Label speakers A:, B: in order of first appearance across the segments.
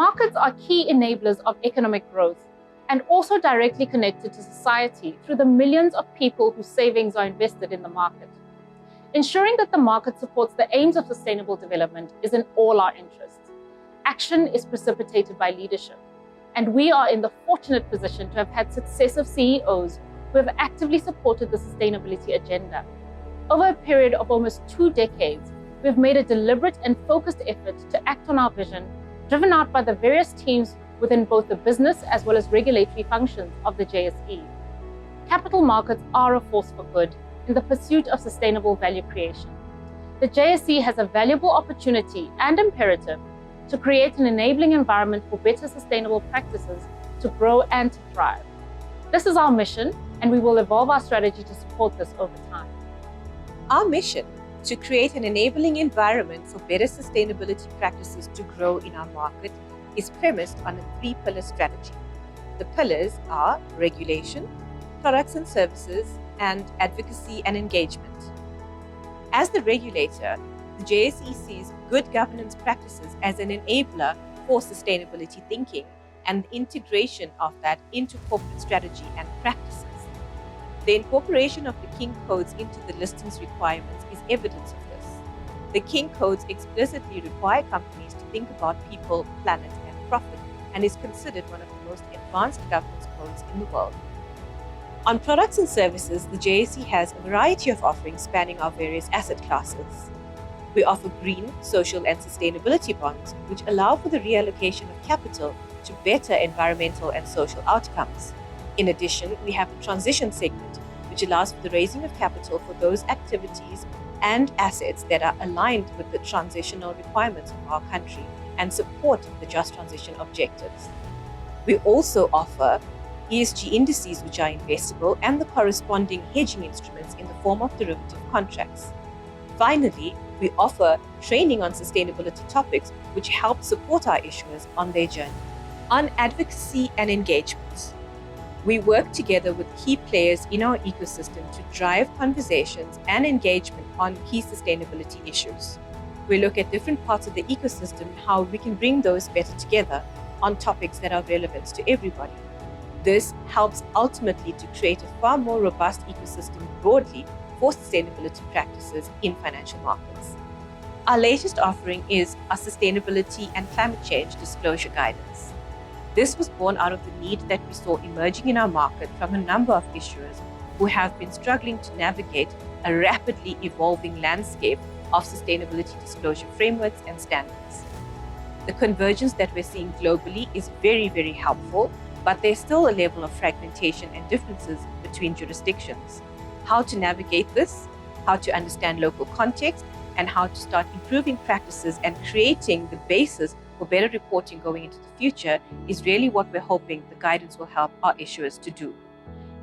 A: Markets are key enablers of economic growth and also directly connected to society through the millions of people whose savings are invested in the market. Ensuring that the market supports the aims of sustainable development is in all our interests. Action is precipitated by leadership, and we are in the fortunate position to have had successive CEOs who have actively supported the sustainability agenda. Over a period of almost 2 decades, we have made a deliberate and focused effort to act on our vision, driven out by the various teams within both the business as well as regulatory functions of the JSE. Capital markets are a force for good in the pursuit of sustainable value creation. The JSE has a valuable opportunity and imperative to create an enabling environment for better sustainable practices to grow and to thrive. This is our mission, and we will evolve our strategy to support this over time.
B: Our mission to create an enabling environment for better sustainability practices to grow in our market is premised on a 3-pillar strategy. The pillars are regulation, products and services, and advocacy and engagement. As the regulator, the JSE sees good governance practices as an enabler for sustainability thinking and the integration of that into corporate strategy and practices. The incorporation of the King Codes into the listings requirements is evidence of this. The King Codes explicitly require companies to think about people, planet, and profit, and is considered one of the most advanced governance codes in the world. On products and services, the JSE has a variety of offerings spanning our various asset classes. We offer green, social, and sustainability bonds, which allow for the reallocation of capital to better environmental and social outcomes. In addition, we have a transition segment, which allows for the raising of capital for those activities and assets that are aligned with the transitional requirements of our country and support the just transition objectives. We also offer ESG indices, which are investable, and the corresponding hedging instruments in the form of derivative contracts. Finally, we offer training on sustainability topics, which help support our issuers on their journey. On advocacy and engagement, we work together with key players in our ecosystem to drive conversations and engagement on key sustainability issues. We look at different parts of the ecosystem and how we can bring those better together on topics that are relevant to everybody. This helps ultimately to create a far more robust ecosystem broadly for sustainability practices in financial markets. Our latest offering is our Sustainability and Climate Change Disclosure Guidance. This was born out of the need that we saw emerging in our market from a number of issuers who have been struggling to navigate a rapidly evolving landscape of sustainability disclosure frameworks and standards. The convergence that we're seeing globally is very, very helpful, but there's still a level of fragmentation and differences between jurisdictions. How to navigate this, how to understand local context, and how to start improving practices and creating the basis for better reporting going into the future is really what we're hoping the guidance will help our issuers to do.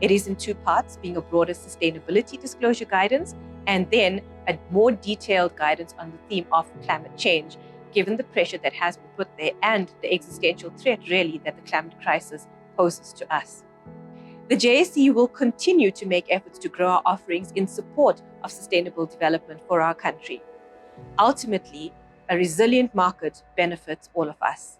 B: It is in 2 parts, being a broader sustainability disclosure guidance and then a more detailed guidance on the theme of climate change, given the pressure that has been put there and the existential threat really that the climate crisis poses to us. The JSE will continue to make efforts to grow our offerings in support of sustainable development for our country. Ultimately, a resilient market benefits all of us.